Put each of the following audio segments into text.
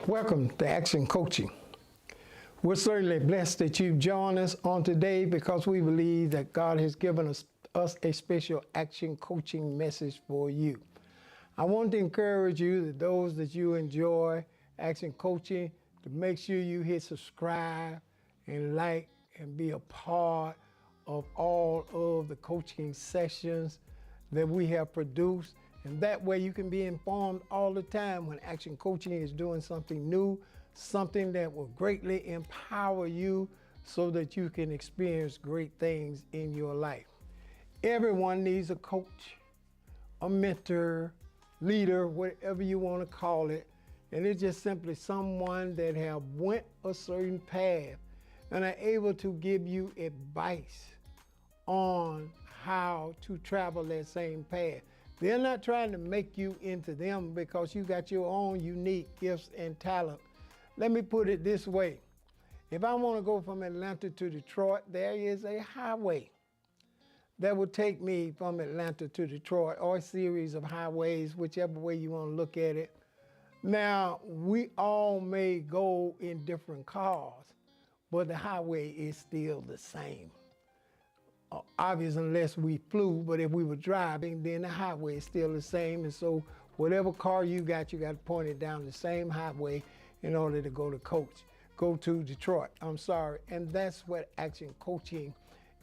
Welcome to Action Coaching. We're certainly blessed that you've joined us on today because we believe that God has given us a special action coaching message for you. I want to encourage you that those that you enjoy action coaching to make sure you hit subscribe and like and be a part of all of the coaching sessions that we have produced. And that way you can be informed all the time when Action Coaching is doing something new, something that will greatly empower you so that you can experience great things in your life. Everyone needs a coach, a mentor, leader, whatever you want to call it. And it's just simply someone that have went a certain path and are able to give you advice on how to travel that same path. They're not trying to make you into them because you got your own unique gifts and talent. Let me put it this way. If I want to go from Atlanta to Detroit, there is a highway that will take me from Atlanta to Detroit, or a series of highways, whichever way you want to look at it. Now, we all may go in different cars, but the highway is still the same. Obvious unless we flew, but if we were driving, then the highway is still the same. And so whatever car you got to point it down the same highway in order to go to Detroit. And that's what Action Coaching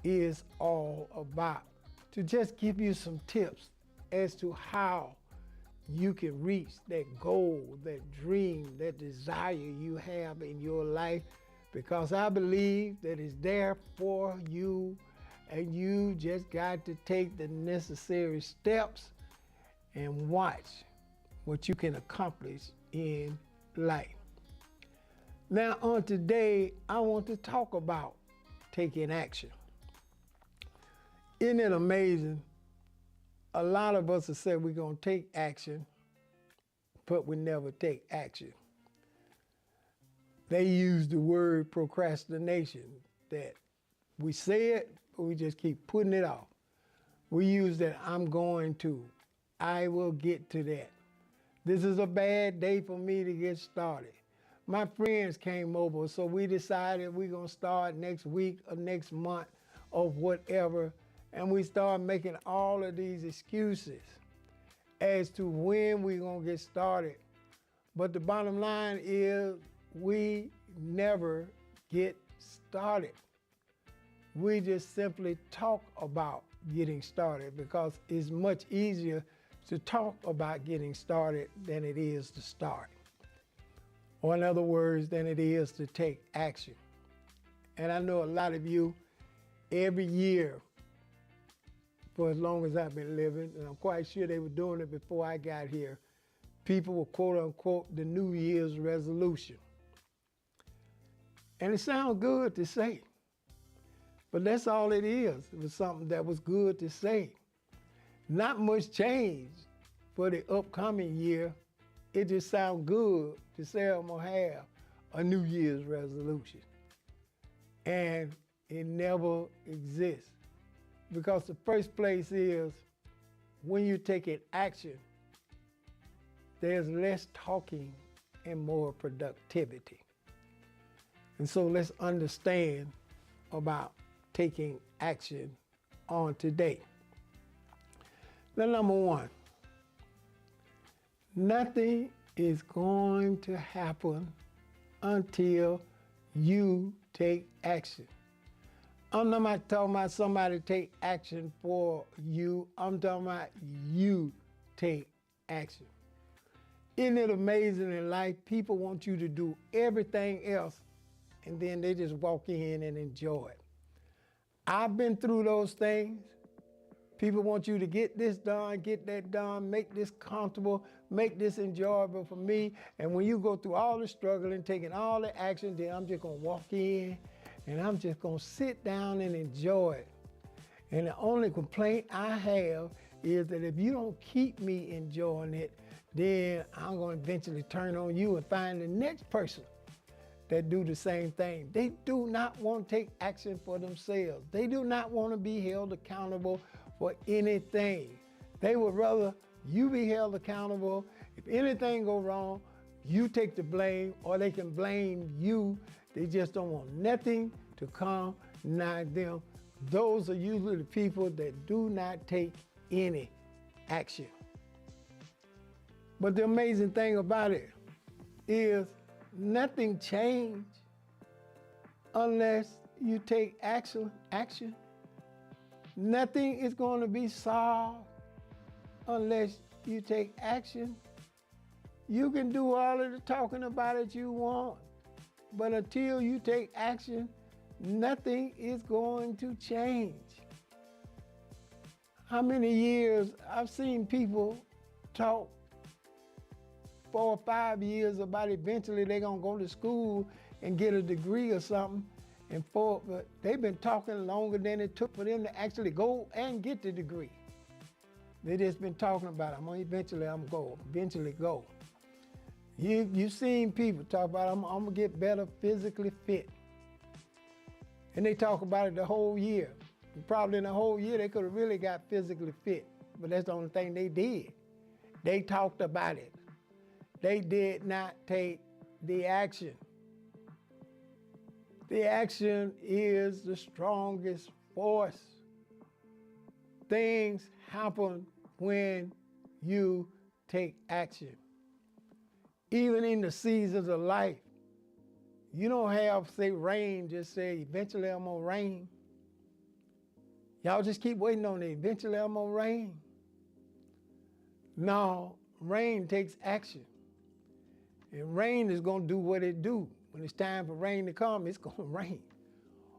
is all about. To just give you some tips as to how you can reach that goal, that dream, that desire you have in your life, because I believe that it's there for you. And you just got to take the necessary steps and watch what you can accomplish in life. Now, on today, I want to talk about taking action. Isn't it amazing? A lot of us have said we're going to take action, but we never take action. They use the word procrastination, that we say it, but we just keep putting it off. We use that I'm going to, I will get to that. This is a bad day for me to get started. My friends came over, so we decided we're gonna start next week or next month or whatever, and we start making all of these excuses as to when we're gonna get started. But the bottom line is we never get started. We just simply talk about getting started because it's much easier to talk about getting started than it is to start. Or in other words, than it is to take action. And I know a lot of you, every year, for as long as I've been living, and I'm quite sure they were doing it before I got here, people will quote unquote the New Year's resolution. And it sounds good to say. But that's all it is. It was something that was good to say. Not much change for the upcoming year. It just sounds good to say I'm gonna have a New Year's resolution. And it never exists. Because the first place is when you're taking action, there's less talking and more productivity. And so let's understand about taking action on today. Now, number one, nothing is going to happen until you take action. I'm not talking about somebody take action for you. I'm talking about you take action. Isn't it amazing in life? People want you to do everything else, and then they just walk in and enjoy it. I've been through those things. People want you to get this done, get that done, make this comfortable, make this enjoyable for me. And when you go through all the struggling, taking all the action, then I'm just gonna walk in and I'm just gonna sit down and enjoy it. And the only complaint I have is that if you don't keep me enjoying it, then I'm gonna eventually turn on you and find the next person that do the same thing. They do not want to take action for themselves. They do not want to be held accountable for anything. They would rather you be held accountable. If anything go wrong, you take the blame, or they can blame you. They just don't want nothing to come nigh them. Those are usually the people that do not take any action. But the amazing thing about it is nothing changes unless you take action. Nothing is going to be solved unless you take action. You can do all of the talking about it you want, but until you take action, nothing is going to change. How many years I've seen people talk 4 or 5 years about eventually they're gonna go to school and get a degree or something, but they've been talking longer than it took for them to actually go and get the degree. They just been talking about it. I'm gonna eventually go. You've seen people talk about I'm gonna get better physically fit. And they talk about it the whole year. And probably in the whole year they could have really got physically fit, but that's the only thing they did. They talked about it. They did not take the action. The action is the strongest force. Things happen when you take action. Even in the seasons of life, you don't have, say, rain, just say, eventually I'm gonna rain. Y'all just keep waiting on it, eventually I'm gonna rain. No, rain takes action. And rain is gonna do what it do. When it's time for rain to come, it's gonna rain.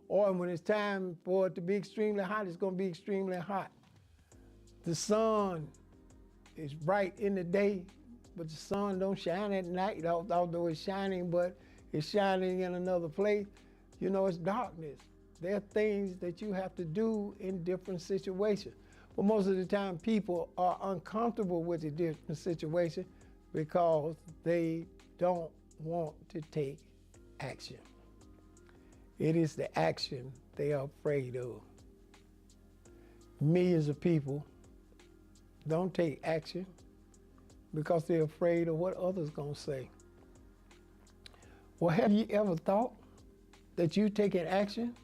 Or when it's time for it to be extremely hot, it's gonna be extremely hot. The sun is bright in the day, but the sun don't shine at night, although it's shining, but it's shining in another place. You know, it's darkness. There are things that you have to do in different situations. But most of the time, people are uncomfortable with the different situation because they don't want to take action. It is the action they are afraid of. Millions of people don't take action because they're afraid of what others gonna say. Well, have you ever thought that you taking action?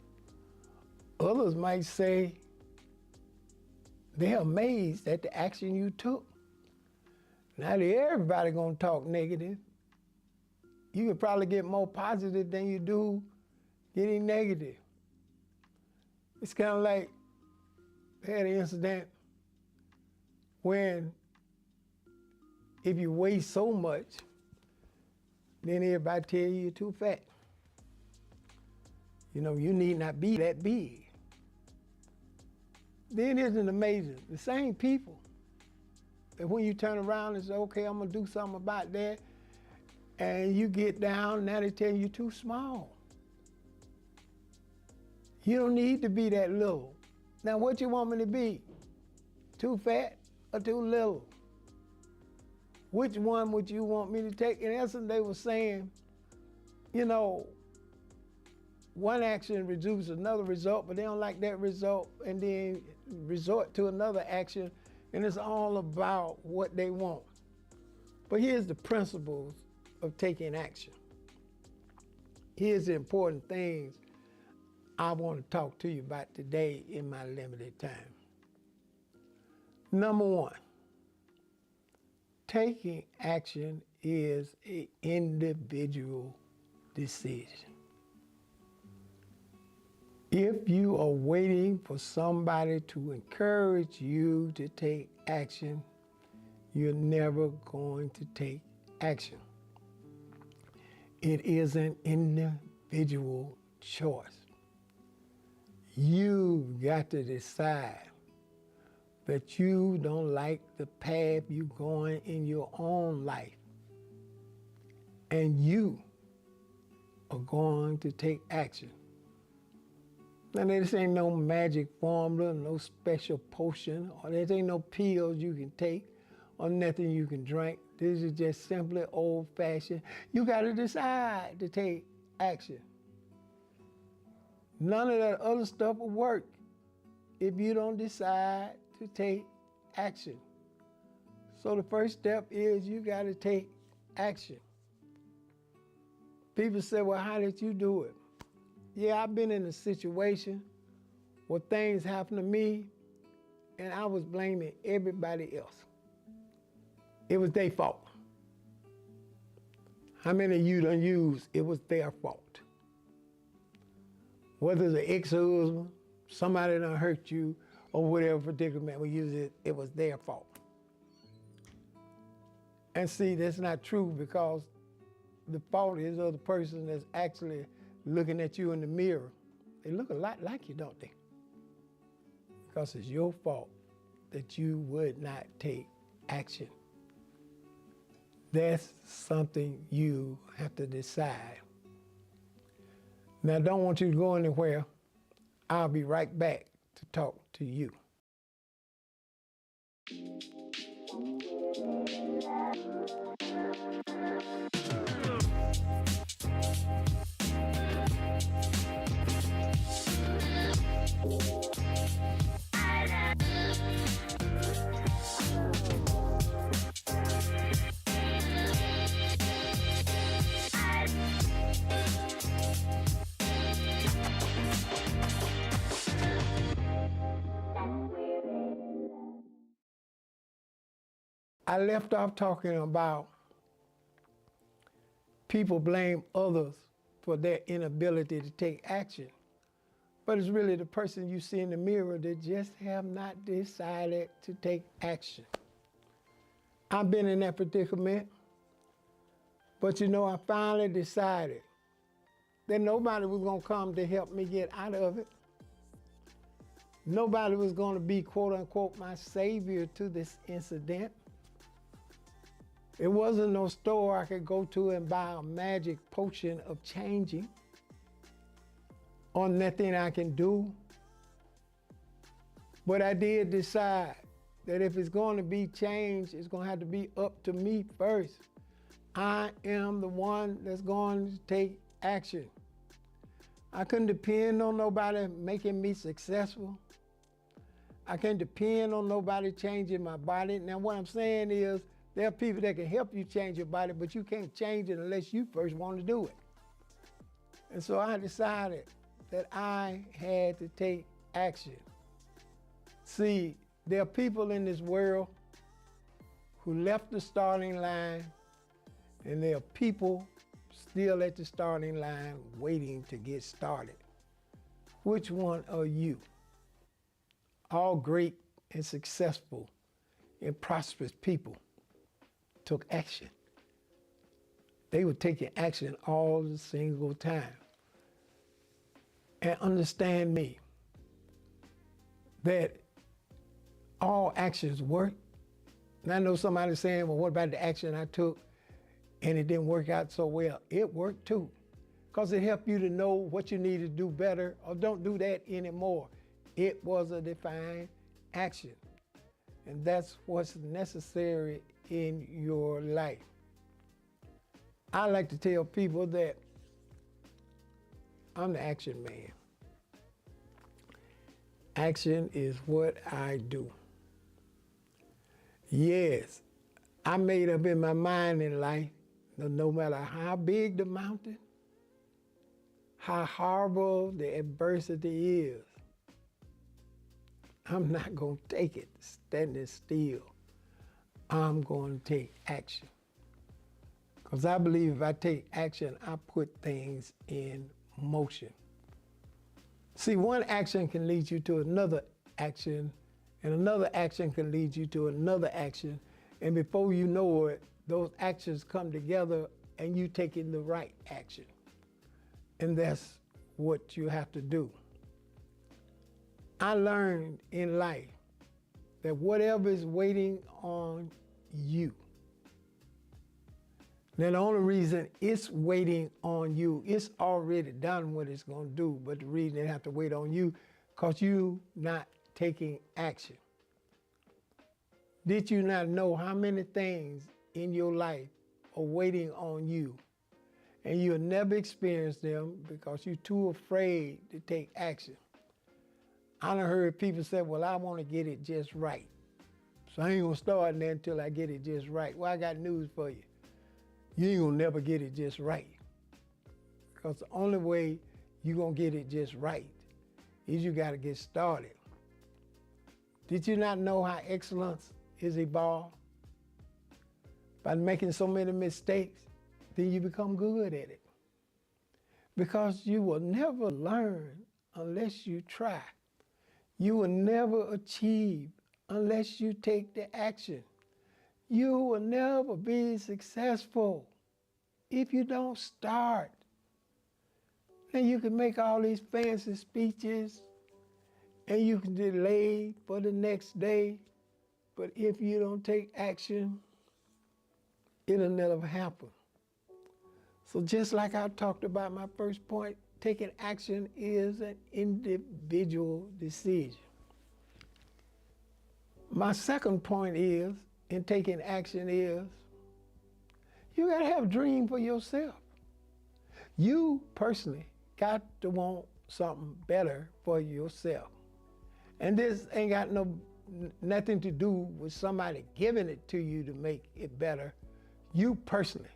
Others might say they're amazed at the action you took. Now everybody gonna talk negative. You could probably get more positive than you do getting negative. It's kind of like I had an incident when if you weigh so much, then everybody tell you you're too fat. You know, you need not be that big. Then isn't it amazing? The same people that when you turn around and say, okay, I'm gonna do something about that, and you get down, now they tell you you're too small. You don't need to be that little. Now what you want me to be? Too fat or too little? Which one would you want me to take? In essence, they were saying, you know, one action produces another result, but they don't like that result and then resort to another action, and it's all about what they want. But here's the principles of taking action. Here's the important things I want to talk to you about today in my limited time. Number one, taking action is an individual decision. If you are waiting for somebody to encourage you to take action, you're never going to take action. It is an individual choice. You've got to decide that you don't like the path you're going in your own life. And you are going to take action. Now, this ain't no magic formula, no special potion, or there ain't no pills you can take, or nothing you can drink. This is just simply old-fashioned. You got to decide to take action. None of that other stuff will work if you don't decide to take action. So the first step is you got to take action. People say, well, how did you do it? Yeah, I've been in a situation where things happened to me and I was blaming everybody else. It was their fault. How many of you done used it was their fault? Whether it's an ex-husband, somebody done hurt you, or whatever particular man we use it, it was their fault. And see, that's not true, because the fault is of the person that's actually looking at you in the mirror. They look a lot like you, don't they? Because it's your fault that you would not take action. That's something you have to decide. Now, I don't want you to go anywhere. I'll be right back to talk to you. I left off talking about people blame others for their inability to take action. But it's really the person you see in the mirror that just have not decided to take action. I've been in that predicament, but you know, I finally decided that nobody was gonna come to help me get out of it. Nobody was gonna be, quote unquote, my savior to this incident. It wasn't no store I could go to and buy a magic potion of changing, or nothing I can do. But I did decide that if it's going to be change, it's going to have to be up to me first. I am the one that's going to take action. I couldn't depend on nobody making me successful. I can't depend on nobody changing my body. Now, what I'm saying is, there are people that can help you change your body, but you can't change it unless you first want to do it. And so I decided that I had to take action. See, there are people in this world who left the starting line, and there are people still at the starting line waiting to get started. Which one are you? All great and successful and prosperous people took action. They were taking action all the single time. And understand me, that all actions work. And I know somebody saying, well, what about the action I took and it didn't work out so well? It worked too, because it helped you to know what you need to do better, or don't do that anymore. It was a defined action. And that's what's necessary in your life. I like to tell people that I'm the action man. Action is what I do. Yes, I made up in my mind in life, no matter how big the mountain, how horrible the adversity is, I'm not going to take it standing still. I'm going to take action. Because I believe if I take action, I put things in motion. See, one action can lead you to another action, and another action can lead you to another action. And before you know it, those actions come together and you taking the right action. And that's what you have to do. I learned in life that whatever is waiting on you, now the only reason it's waiting on you, it's already done what it's going to do, but the reason it have to wait on you, because you not taking action. Did you not know how many things in your life are waiting on you, and you'll never experience them because you're too afraid to take action? I done heard people say, well, I want to get it just right, so I ain't going to start there until I get it just right. Well, I got news for you. You ain't going to never get it just right. Because the only way you're going to get it just right is you got to get started. Did you not know how excellence is evolved? By making so many mistakes, then you become good at it. Because you will never learn unless you try. You will never achieve unless you take the action. You will never be successful if you don't start. And you can make all these fancy speeches and you can delay for the next day, but if you don't take action, it'll never happen. So just like I talked about my first point, taking action is an individual decision. My second point is, in taking action is, you gotta have a dream for yourself. You personally got to want something better for yourself. And this ain't got nothing to do with somebody giving it to you to make it better. You personally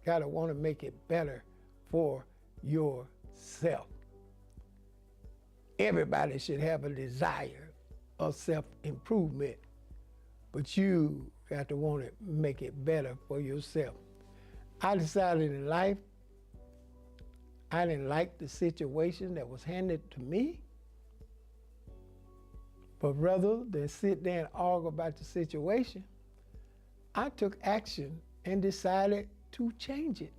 gotta want to make it better for yourself. Everybody should have a desire of self-improvement, but you got to want to make it better for yourself. I decided in life I didn't like the situation that was handed to me, but rather than sit there and argue about the situation, I took action and decided to change it.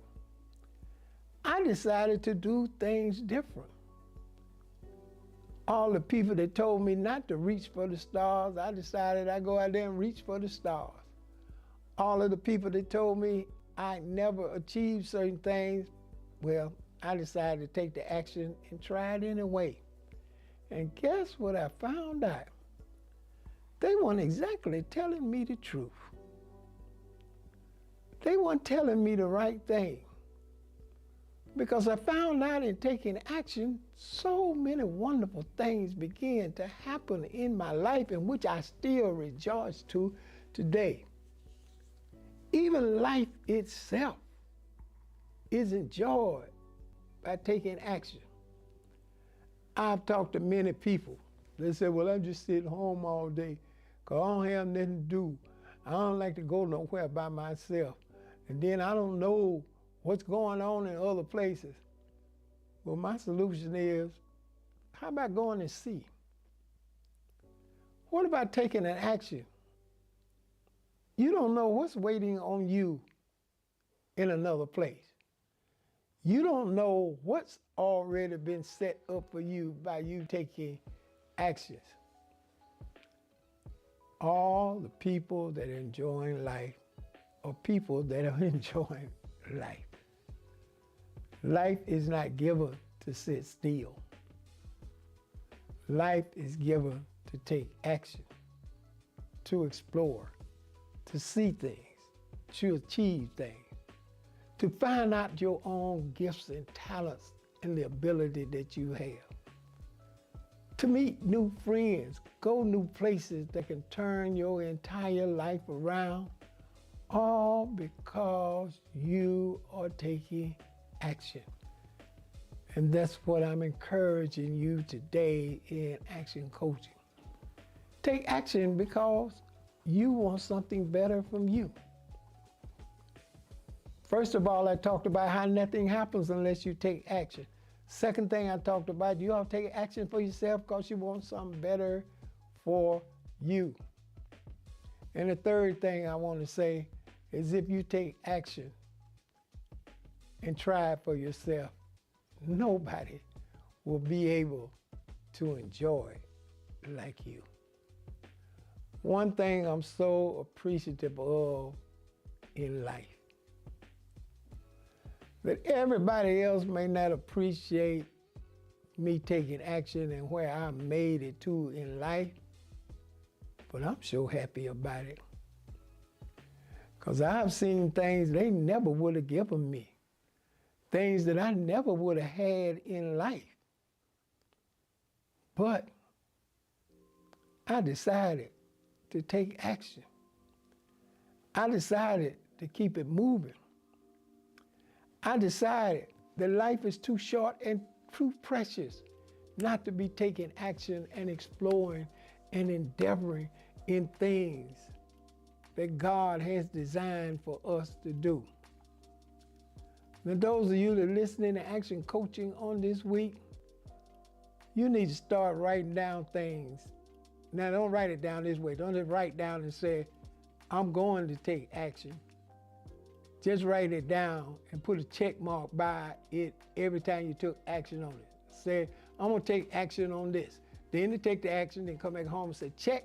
I decided to do things different. All the people that told me not to reach for the stars, I decided I'd go out there and reach for the stars. All of the people that told me I never achieved certain things, well, I decided to take the action and try it anyway. And guess what I found out? They weren't exactly telling me the truth. They weren't telling me the right thing. Because I found out in taking action, so many wonderful things began to happen in my life, in which I still rejoice to today. Even life itself is enjoyed by taking action. I've talked to many people. They say, well, I'm just sitting home all day because I don't have nothing to do. I don't like to go nowhere by myself. And then I don't know what's going on in other places. Well, my solution is, how about going and see? What about taking an action? You don't know what's waiting on you in another place. You don't know what's already been set up for you by you taking actions. All the people that are enjoying life are people that are enjoying life. Life is not given to sit still. Life is given to take action, to explore, to see things, to achieve things, to find out your own gifts and talents and the ability that you have, to meet new friends, go new places that can turn your entire life around, all because you are taking action. And that's what I'm encouraging you today in action coaching. Take action because you want something better from you. First of all, I talked about how nothing happens unless you take action. Second thing I talked about, you ought to take action for yourself because you want something better for you. And the third thing I want to say is if you take action and try it for yourself, nobody will be able to enjoy it like you. One thing I'm so appreciative of in life, that everybody else may not appreciate me taking action and where I made it to in life, but I'm so happy about it. Because I've seen things they never would have given me, things that I never would have had in life. But I decided to take action. I decided to keep it moving. I decided that life is too short and too precious not to be taking action and exploring and endeavoring in things that God has designed for us to do. Now, those of you that are listening to Action Coaching on this week, you need to start writing down things. Now, don't write it down this way. Don't just write down and say, I'm going to take action. Just write it down and put a check mark by it every time you took action on it. Say, I'm going to take action on this. Then to take the action, then come back home and say, check,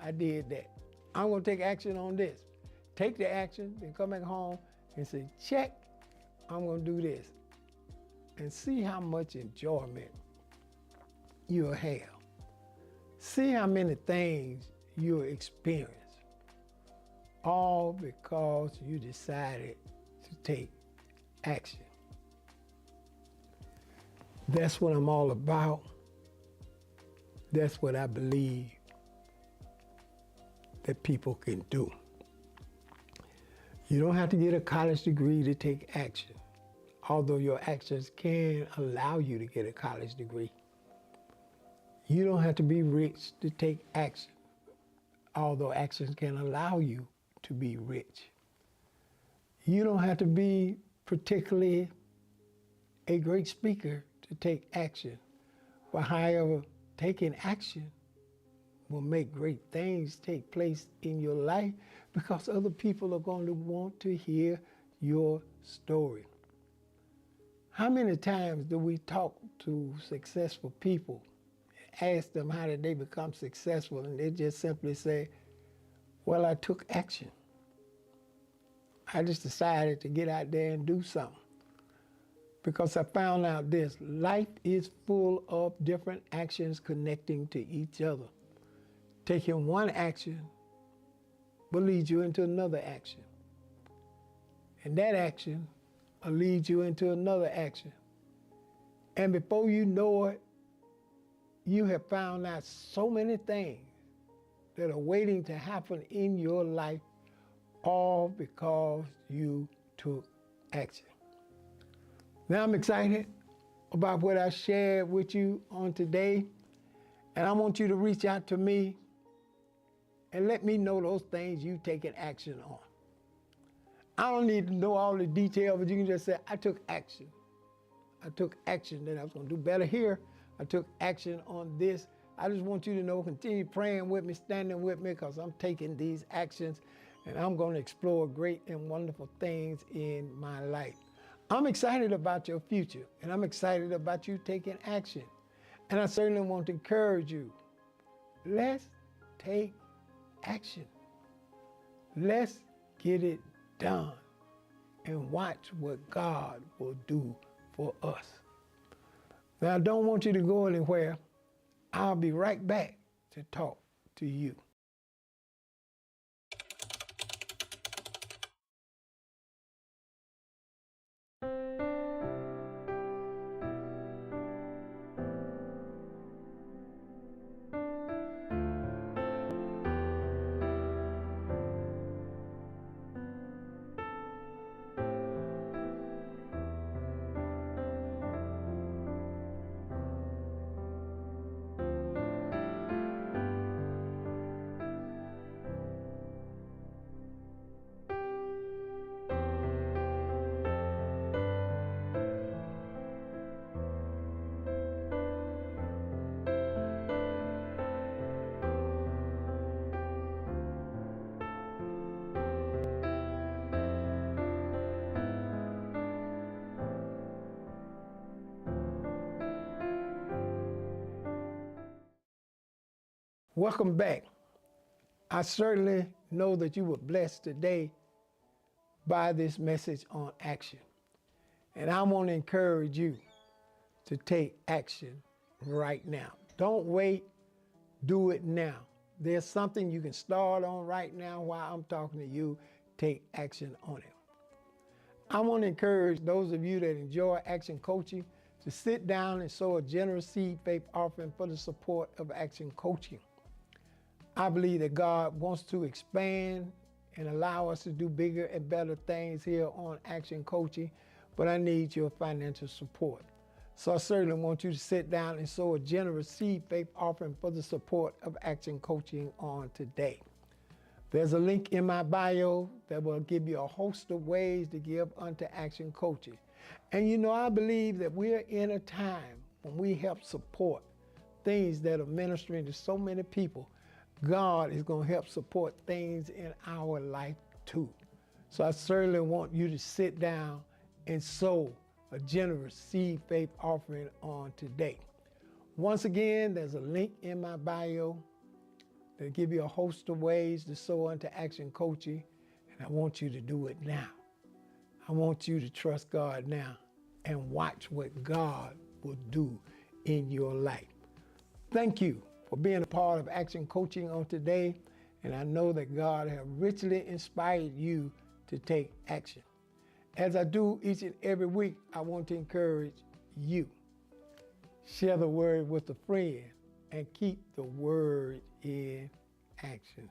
I did that. I'm going to take action on this. Take the action, then come back home and say, check, I'm going to do this. And see how much enjoyment you'll have. See how many things you'll experience. All because you decided to take action. That's what I'm all about. That's what I believe that people can do. You don't have to get a college degree to take action, although your actions can allow you to get a college degree. You don't have to be rich to take action, although actions can allow you to be rich. You don't have to be particularly a great speaker to take action, but however, taking action will make great things take place in your life because other people are going to want to hear your story. How many times do we talk to successful people, ask them how did they become successful, and they just simply say, well, I took action. I just decided to get out there and do something. Because I found out this, life is full of different actions connecting to each other. Taking one action will lead you into another action. And that action will lead you into another action. And before you know it, you have found out so many things that are waiting to happen in your life, all because you took action. Now I'm excited about what I shared with you on today, and I want you to reach out to me and let me know those things you've taken action on. I don't need to know all the details, but you can just say, I took action. I took action that I was going to do better here. I took action on this. I just want you to know, continue praying with me, standing with me, because I'm taking these actions, and I'm going to explore great and wonderful things in my life. I'm excited about your future, and I'm excited about you taking action. And I certainly want to encourage you. Let's take action. Let's get it done and watch what God will do for us. Now, I don't want you to go anywhere. I'll be right back to talk to you. Welcome back. I certainly know that you were blessed today by this message on action. And I want to encourage you to take action right now. Don't wait, do it now. There's something you can start on right now while I'm talking to you. Take action on it. I want to encourage those of you that enjoy action coaching to sit down and sow a generous seed faith offering for the support of action coaching. I believe that God wants to expand and allow us to do bigger and better things here on Action Coaching. but I need your financial support. So I certainly want you to sit down and sow a generous seed faith offering for the support of Action Coaching on today. There's a link in my bio that will give you a host of ways to give unto Action Coaching. And you know, I believe that we're in a time when we help support things that are ministering to so many people. God is going to help support things in our life too. So I certainly want you to sit down and sow a generous seed faith offering on today. Once again, there's a link in my bio that'll give you a host of ways to sow unto Action Coaching, and I want you to do it now. I want you to trust God now and watch what God will do in your life. Thank you for being a part of Action Coaching on today, and I know that God has richly inspired you to take action. As I do each and every week, I want to encourage you. Share the word with a friend and keep the word in action.